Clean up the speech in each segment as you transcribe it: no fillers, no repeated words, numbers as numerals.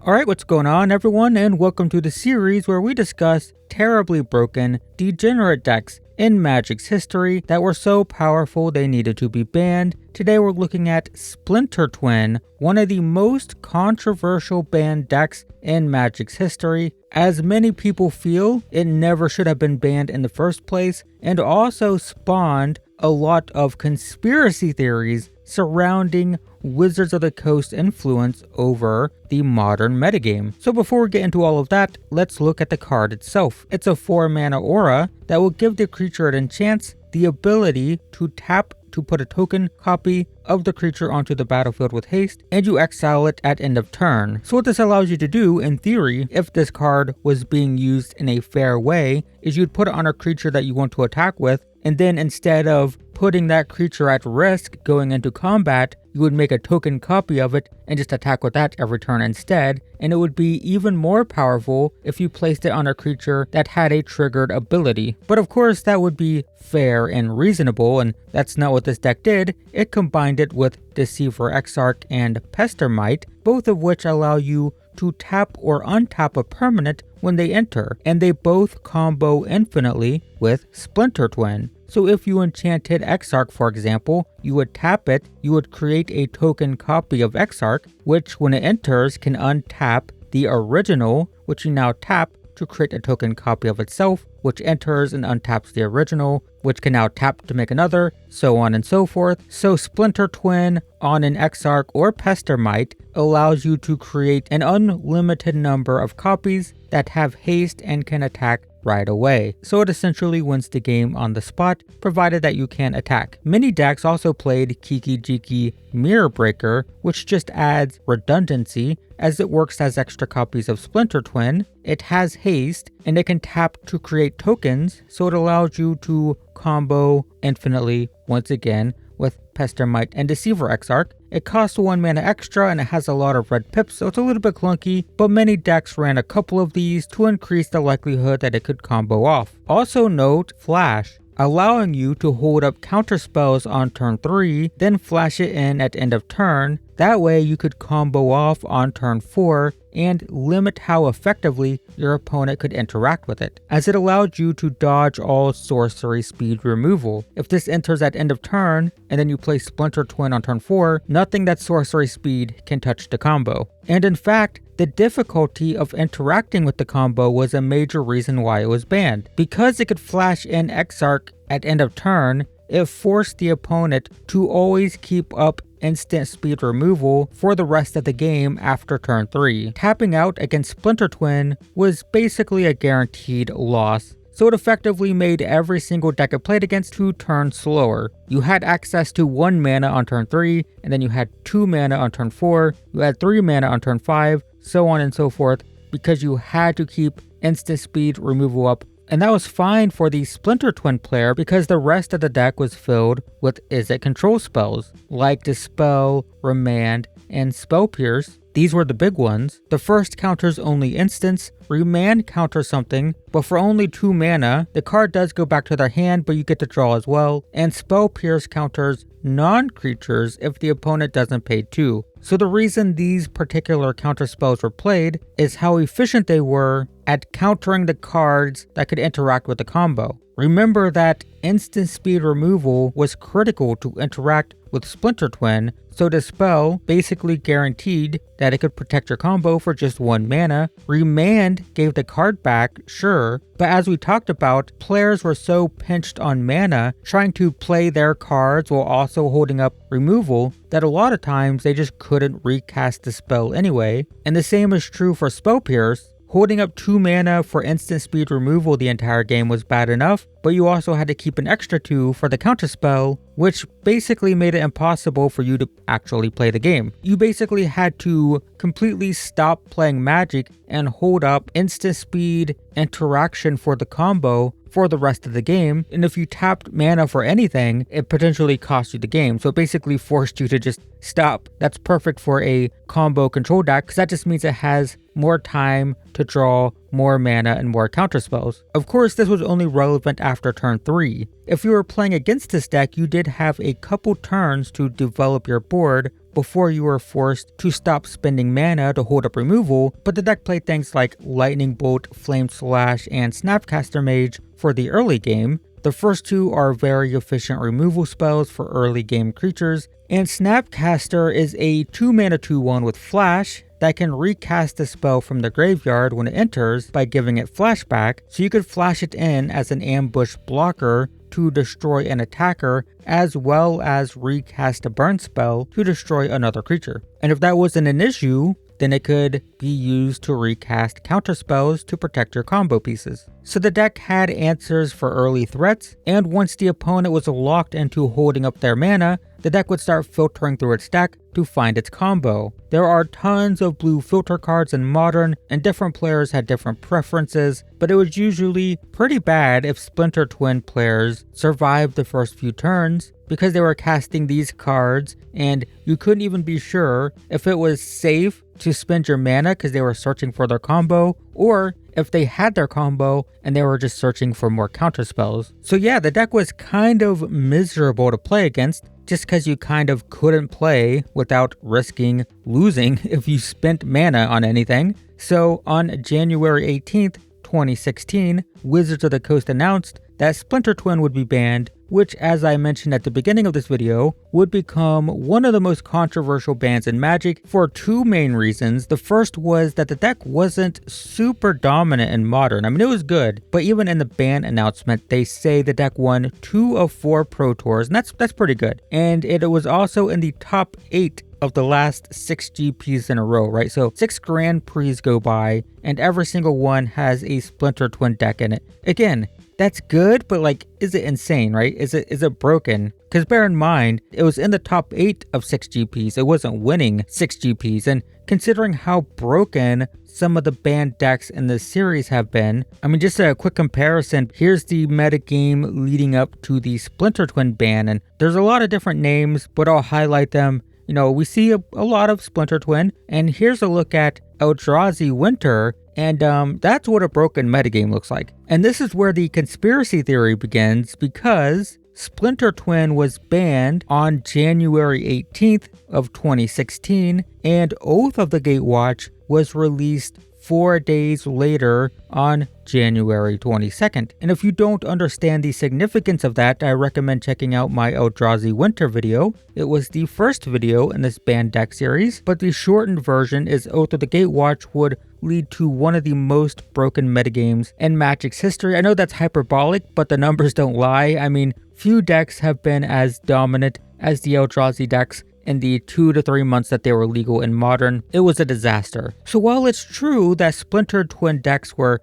Alright, what's going on everyone, and welcome to the series where we discuss terribly broken, degenerate decks in Magic's history that were so powerful they needed to be banned. Today we're looking at Splinter Twin, one of the most controversial banned decks in Magic's history. As many people feel, it never should have been banned in the first place, and also spawned a lot of conspiracy theories surrounding Wizards of the Coast influence over the modern metagame. So before we get into all of that, let's look at the card itself. It's a 4-mana aura that will give the creature it enchants the ability to tap to put a token copy of the creature onto the battlefield with haste, and you exile it at end of turn. So what this allows you to do, in theory, if this card was being used in a fair way, is you'd put it on a creature that you want to attack with, and then instead of putting that creature at risk going into combat, you would make a token copy of it and just attack with that every turn instead, and it would be even more powerful if you placed it on a creature that had a triggered ability. But of course that would be fair and reasonable, and that's not what this deck did. It combined it with Deceiver Exarch and Pestermite, both of which allow you to tap or untap a permanent when they enter, and they both combo infinitely with Splinter Twin. So if you enchanted Exarch, for example, you would tap it, you would create a token copy of Exarch, which when it enters can untap the original, which you now tap to create a token copy of itself, which enters and untaps the original, which can now tap to make another, so on and so forth. So Splinter Twin on an Exarch or Pestermite allows you to create an unlimited number of copies that have haste and can attack right away. So it essentially wins the game on the spot, provided that you can attack. Many decks also played Kiki Jiki Mirror Breaker, which just adds redundancy as it works as extra copies of Splinter Twin. It has haste and it can tap to create tokens, so it allows you to combo infinitely once again with Pestermite and Deceiver Exarch. It costs 1 mana extra and it has a lot of red pips, so it's a little bit clunky, but many decks ran a couple of these to increase the likelihood that it could combo off. Also note Flash, allowing you to hold up counter spells on turn 3, then flash it in at end of turn. That way you could combo off on turn 4 and limit how effectively your opponent could interact with it, as it allowed you to dodge all sorcery speed removal. If this enters at end of turn, and then you play Splinter Twin on turn 4, nothing that sorcery speed can touch the combo. And in fact, the difficulty of interacting with the combo was a major reason why it was banned. Because it could flash in Exarch at end of turn, it forced the opponent to always keep up instant speed removal for the rest of the game after turn 3. Tapping out against Splinter Twin was basically a guaranteed loss, so it effectively made every single deck it played against 2 turns slower. You had access to 1 mana on turn 3, and then you had 2 mana on turn 4, you had 3 mana on turn 5, so on and so forth, because you had to keep instant speed removal up. And that was fine for the Splinter Twin player because the rest of the deck was filled with Izzet control spells, like Dispel, Remand, and Spell Pierce. These were the big ones. The first counters only instants, Remand counters something, but for only 2 mana, the card does go back to their hand, but you get to draw as well, and Spell Pierce counters non-creatures if the opponent doesn't pay 2. So the reason these particular counter spells were played is how efficient they were at countering the cards that could interact with the combo. Remember that instant speed removal was critical to interact with Splinter Twin, so Dispel basically guaranteed that it could protect your combo for just 1 mana. Remand gave the card back, sure, but as we talked about, players were so pinched on mana trying to play their cards while also holding up removal that a lot of times they just couldn't recast the spell anyway. And the same is true for Spell Pierce. Holding up 2 mana for instant speed removal the entire game was bad enough, but you also had to keep an extra 2 for the counterspell, which basically made it impossible for you to actually play the game. You basically had to completely stop playing Magic and hold up instant speed interaction for the combo for the rest of the game, and if you tapped mana for anything, it potentially cost you the game, so it basically forced you to just stop. That's perfect for a combo control deck, because that just means it has more time to draw more mana and more counterspells. Of course, this was only relevant after turn 3. If you were playing against this deck, you did have a couple turns to develop your board before you were forced to stop spending mana to hold up removal, but the deck played things like Lightning Bolt, Flame Slash, and Snapcaster Mage for the early game. The first two are very efficient removal spells for early game creatures, and Snapcaster is a 2-mana 2/1 with Flash that can recast the spell from the graveyard when it enters by giving it flashback, so you could flash it in as an ambush blocker to destroy an attacker, as well as recast a burn spell to destroy another creature. And if that wasn't an issue, then it could be used to recast counter spells to protect your combo pieces. So the deck had answers for early threats, and once the opponent was locked into holding up their mana, the deck would start filtering through its deck to find its combo. There are tons of blue filter cards in Modern, and different players had different preferences, but it was usually pretty bad if Splinter Twin players survived the first few turns, because they were casting these cards and you couldn't even be sure if it was safe to spend your mana because they were searching for their combo, or if they had their combo and they were just searching for more counter spells. So yeah, the deck was kind of miserable to play against, just because you kind of couldn't play without risking losing if you spent mana on anything. So on January 18th, 2016, Wizards of the Coast announced that Splinter Twin would be banned, which, as I mentioned at the beginning of this video, would become one of the most controversial bans in Magic for two main reasons. The first was that the deck wasn't super dominant in Modern. I mean, it was good, but even in the ban announcement, they say the deck won 2 of 4 Pro Tours, and that's pretty good. And it was also in the top 8 of the last 6 GPs in a row, right? So 6 Grand Prix go by, and every single one has a Splinter Twin deck in it. Again, that's good, but like, is it insane, right? Is it broken? Because bear in mind, it was in the top 8 of 6 GPs. It wasn't winning 6 GPs. And considering how broken some of the banned decks in this series have been, I mean, just a quick comparison, here's the metagame leading up to the Splinter Twin ban. And there's a lot of different names, but I'll highlight them. You know, we see a lot of Splinter Twin, and here's a look at Eldrazi Winter, and that's what a broken metagame looks like. And this is where the conspiracy theory begins, because Splinter Twin was banned on January 18th of 2016, and Oath of the Gatewatch was released 4 days later on January 22nd. And if you don't understand the significance of that, I recommend checking out my Eldrazi Winter video. It was the first video in this banned deck series, but the shortened version is Oath of the Gatewatch would lead to one of the most broken metagames in Magic's history. I know that's hyperbolic, but the numbers don't lie. I mean, few decks have been as dominant as the Eldrazi decks. In the 2 to 3 months that they were legal in Modern, it was a disaster. So while it's true that Splinter Twin decks were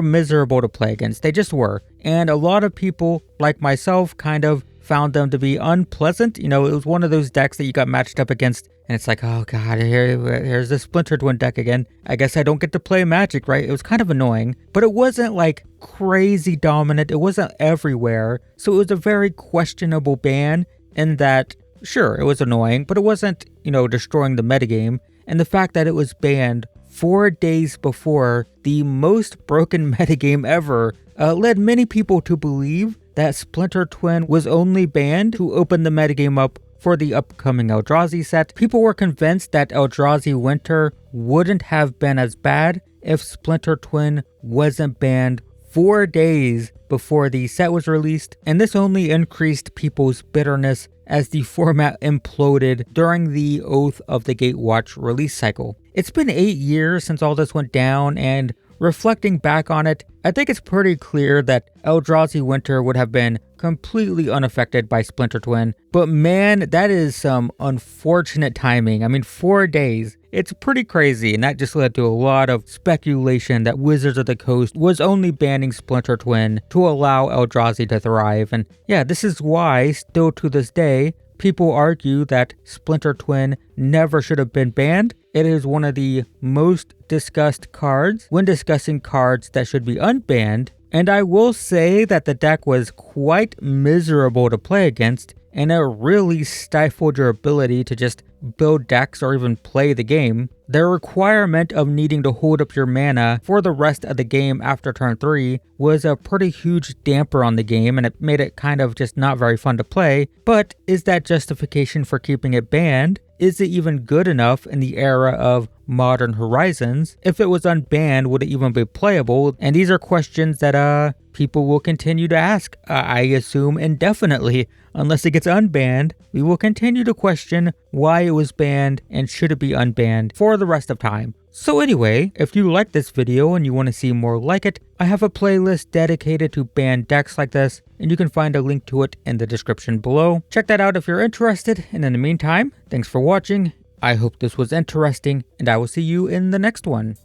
miserable to play against, they just were. And a lot of people, like myself, kind of found them to be unpleasant. You know, it was one of those decks that you got matched up against, and it's like, oh god, here's the Splinter Twin deck again. I guess I don't get to play Magic, right? It was kind of annoying, but it wasn't like crazy dominant. It wasn't everywhere. So it was a very questionable ban in that, sure, it was annoying, but it wasn't, you know, destroying the metagame. And the fact that it was banned 4 days before the most broken metagame ever led many people to believe that Splinter Twin was only banned to open the metagame up for the upcoming Eldrazi set. People were convinced that Eldrazi Winter wouldn't have been as bad if Splinter Twin wasn't banned 4 days before the set was released, and this only increased people's bitterness as the format imploded during the Oath of the Gatewatch release cycle. It's been 8 years since all this went down, and reflecting back on it, I think it's pretty clear that Eldrazi Winter would have been completely unaffected by Splinter Twin. But man, that is some unfortunate timing. I mean, 4 days. It's pretty crazy, and that just led to a lot of speculation that Wizards of the Coast was only banning Splinter Twin to allow Eldrazi to thrive. And yeah, this is why, still to this day, people argue that Splinter Twin never should have been banned. It is one of the most discussed cards when discussing cards that should be unbanned. And I will say that the deck was quite miserable to play against, and it really stifled your ability to just build decks or even play the game. The requirement of needing to hold up your mana for the rest of the game after turn 3 was a pretty huge damper on the game, and it made it kind of just not very fun to play. But is that justification for keeping it banned? Is it even good enough in the era of Modern Horizons? If it was unbanned, would it even be playable? And these are questions that people will continue to ask, I assume indefinitely. Unless it gets unbanned, we will continue to question why it was banned and should it be unbanned for the rest of time. So anyway, if you like this video and you want to see more like it, I have a playlist dedicated to banned decks like this, and you can find a link to it in the description below. Check that out if you're interested, and in the meantime, thanks for watching. I hope this was interesting, and I will see you in the next one.